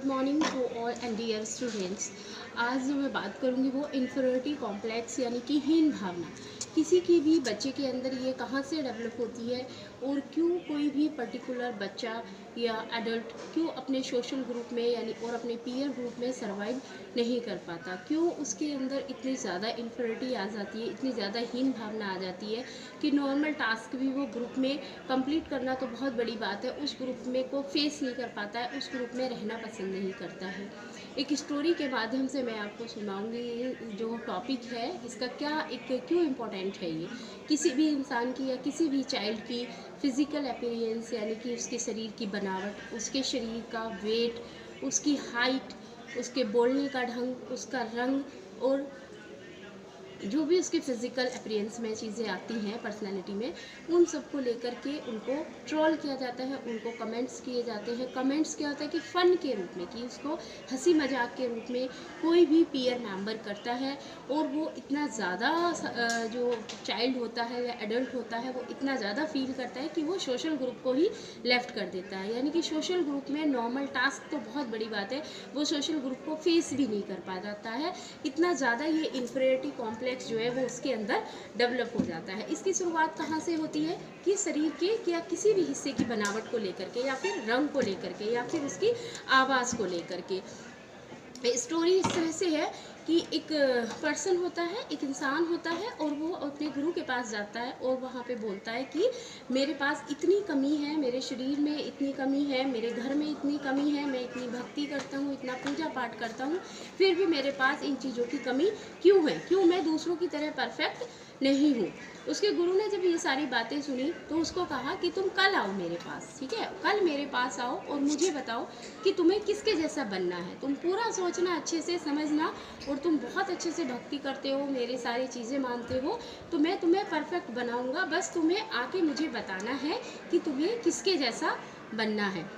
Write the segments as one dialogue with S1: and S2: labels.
S1: Good morning to all and dear students. आज जो मैं बात करूंगी वो इन्फीरियरिटी कॉम्प्लेक्स यानी कि हीन भावना किसी की भी बच्चे के अंदर ये कहाँ से डेवलप होती है और क्यों कोई भी पर्टिकुलर बच्चा या एडल्ट क्यों अपने सोशल ग्रुप में यानी और अपने पीयर ग्रुप में सर्वाइव नहीं कर पाता, क्यों उसके अंदर इतनी ज़्यादा इन्फीरियरिटी आ जाती है, इतनी ज़्यादा हीन भावना आ जाती है कि नॉर्मल टास्क भी वो ग्रुप में कंप्लीट करना तो बहुत बड़ी बात है, उस ग्रुप में को फेस नहीं कर पाता है, उस ग्रुप में रहना पसंद नहीं करता है। एक स्टोरी के माध्यम से मैं आपको सुनाऊंगी जो टॉपिक है इसका क्यों इम्पोर्टेंट है। ये किसी भी इंसान की या किसी भी चाइल्ड की फिज़िकल अपीयरेंस यानी कि उसके शरीर की बनावट, उसके शरीर का वेट, उसकी हाइट, उसके बोलने का ढंग, उसका रंग और जो भी उसकी फिज़िकल अपीयरेंस में चीज़ें आती हैं पर्सनालिटी में, उन सबको लेकर के उनको ट्रोल किया जाता है, उनको कमेंट्स किए जाते हैं। कमेंट्स क्या होता है कि फ़न के रूप में, कि उसको हंसी मजाक के रूप में कोई भी पीयर मेंबर करता है और वो इतना ज़्यादा जो चाइल्ड होता है या एडल्ट होता है वो इतना ज़्यादा फील करता है कि वो सोशल ग्रुप को ही लेफ्ट कर देता है। यानी कि सोशल ग्रुप में नॉर्मल टास्क तो बहुत बड़ी बात है, वो सोशल ग्रुप को फेस भी नहीं कर पाता है। इतना ज़्यादा ये इन्फीरियरिटी कॉम्प्लेक्स जो है वो उसके अंदर डेवलप हो जाता है। इसकी शुरुआत कहाँ से होती है कि शरीर के या किसी भी हिस्से की बनावट को लेकर के या फिर रंग को लेकर के या फिर उसकी आवाज़ को लेकर के। स्टोरी इस तरह से है कि एक पर्सन होता है, एक इंसान होता है और वो अपने गुरु के पास जाता है और वहाँ पे बोलता है कि मेरे पास इतनी कमी है, मेरे शरीर में इतनी कमी है, मेरे घर में इतनी कमी है, मैं इतनी भक्ति करता हूँ, इतना पूजा पाठ करता हूँ, फिर भी मेरे पास इन चीज़ों की कमी क्यों है, क्यों मैं दूसरों की तरह परफेक्ट नहीं हूँ। उसके गुरु ने जब ये सारी बातें सुनी तो उसको कहा कि तुम कल आओ मेरे पास, ठीक है, कल मेरे पास आओ और मुझे बताओ कि तुम्हें किसके जैसा बनना है। तुम पूरा सोचना, अच्छे से समझना, और तुम बहुत अच्छे से भक्ति करते हो, मेरे सारी चीज़ें मानते हो, तो मैं तुम्हें परफेक्ट बनाऊंगा, बस तुम्हें आके मुझे बताना है कि तुम्हें किसके जैसा बनना है।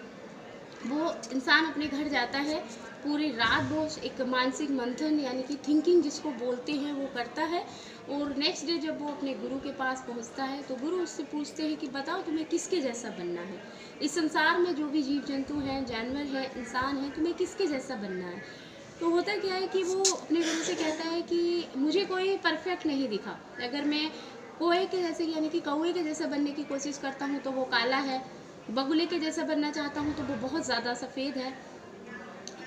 S1: वो इंसान अपने घर जाता है, पूरी रात वो एक मानसिक मंथन यानी कि थिंकिंग जिसको बोलते हैं वो करता है, और नेक्स्ट डे जब वो अपने गुरु के पास पहुंचता है तो गुरु उससे पूछते हैं कि बताओ तुम्हें किसके जैसा बनना है, इस संसार में जो भी जीव जंतु हैं, जानवर हैं, इंसान हैं, तुम्हें किसके जैसा बनना है। तो होता क्या है कि वो अपने गुरु से कहता है कि मुझे कोई परफेक्ट नहीं दिखा, अगर मैं कोए के जैसे यानी कि कौए के जैसा बनने की कोशिश करता हूँ तो वो काला है, बगुले के जैसा बनना चाहता हूँ तो वो बहुत ज़्यादा सफ़ेद है,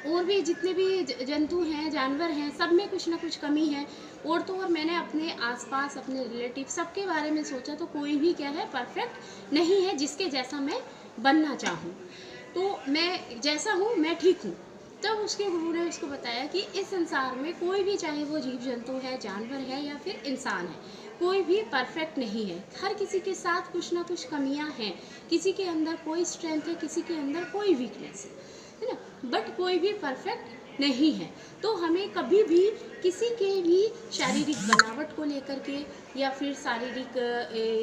S1: और भी जितने भी जंतु हैं, जानवर हैं, सब में कुछ ना कुछ कमी है। और तो और मैंने अपने आसपास अपने रिलेटिव सबके बारे में सोचा तो कोई भी क्या है, परफेक्ट नहीं है जिसके जैसा मैं बनना चाहूँ, तो मैं जैसा हूँ मैं ठीक हूँ। तब उसके गुरु ने उसको बताया कि इस संसार में कोई भी, चाहे वो जीव जंतु है, जानवर है या फिर इंसान है, कोई भी परफेक्ट नहीं है, हर किसी के साथ कुछ ना कुछ कमियां हैं, किसी के अंदर कोई स्ट्रेंथ है, किसी के अंदर कोई वीकनेस है ना, बट कोई भी परफेक्ट नहीं है। तो हमें कभी भी किसी के भी शारीरिक बनावट को लेकर के या फिर शारीरिक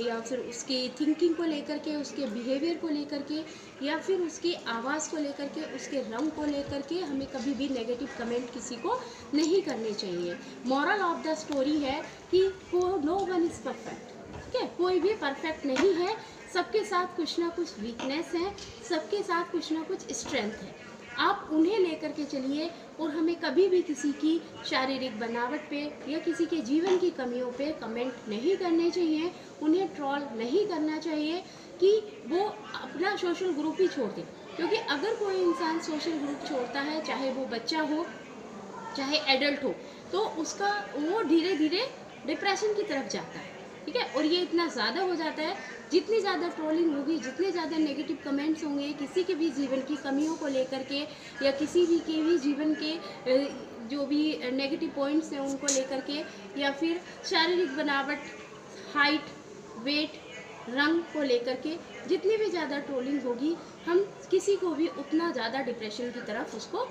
S1: या फिर उसके थिंकिंग को लेकर के, उसके बिहेवियर को लेकर के या फिर उसकी आवाज़ को लेकर के, उसके रंग को लेकर के हमें कभी भी नेगेटिव कमेंट किसी को नहीं करने चाहिए। मॉरल ऑफ द स्टोरी है कि नो वन इज़ परफेक्ट, ठीक है, कोई भी परफेक्ट नहीं है, सबके साथ कुछ ना कुछ वीकनेस है, सबके साथ कुछ ना कुछ स्ट्रेंथ है, आप उन्हें लेकर के चलिए। और हमें कभी भी किसी की शारीरिक बनावट पे या किसी के जीवन की कमियों पे कमेंट नहीं करने चाहिए, उन्हें ट्रोल नहीं करना चाहिए कि वो अपना सोशल ग्रुप ही छोड़ दें, क्योंकि अगर कोई इंसान सोशल ग्रुप छोड़ता है, चाहे वो बच्चा हो चाहे एडल्ट हो, तो उसका वो धीरे धीरे डिप्रेशन की तरफ जाता है, ठीक है। और ये इतना ज़्यादा हो जाता है, जितनी ज़्यादा ट्रोलिंग होगी, जितने ज़्यादा नेगेटिव कमेंट्स होंगे किसी के भी जीवन की कमियों को लेकर के या किसी भी के भी जीवन के जो भी नेगेटिव पॉइंट्स हैं उनको लेकर के, या फिर शारीरिक बनावट, हाइट, वेट, रंग को लेकर के जितनी भी ज़्यादा ट्रोलिंग होगी, हम किसी को भी उतना ज़्यादा डिप्रेशन की तरफ उसको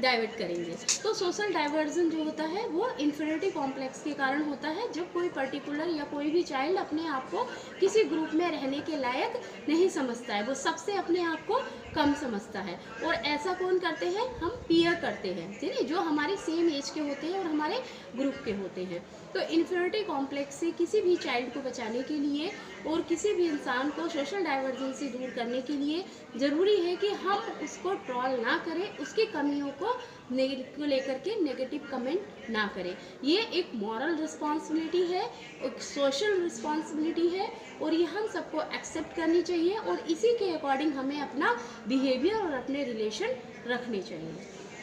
S1: डाइवर्ट करेंगे। तो सोशल डाइवर्जन जो होता है वो इन्फीरियरिटी कॉम्प्लेक्स के कारण होता है, जब कोई पर्टिकुलर या कोई भी चाइल्ड अपने आप को किसी ग्रुप में रहने के लायक नहीं समझता है, वो सबसे अपने आप को कम समझता है। और ऐसा कौन करते हैं, हम पीयर करते हैं, ठीक है, जो हमारे सेम एज के होते हैं और हमारे ग्रुप के होते हैं। तो इन्फीरियरिटी कॉम्प्लेक्स से किसी भी चाइल्ड को बचाने के लिए और किसी भी इंसान को सोशल डाइवर्जेंस से दूर करने के लिए ज़रूरी है कि हम उसको ट्रोल ना करें, उसकी कमियों को लेकर के नेगेटिव कमेंट ना करें। ये एक मॉरल रिस्पॉन्सिबिलिटी है, एक सोशल रिस्पॉन्सिबिलिटी है और ये हम सबको एक्सेप्ट करनी चाहिए और इसी के अकॉर्डिंग हमें अपना बिहेवियर और अपने रिलेशन रखने चाहिए।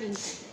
S1: Thank you.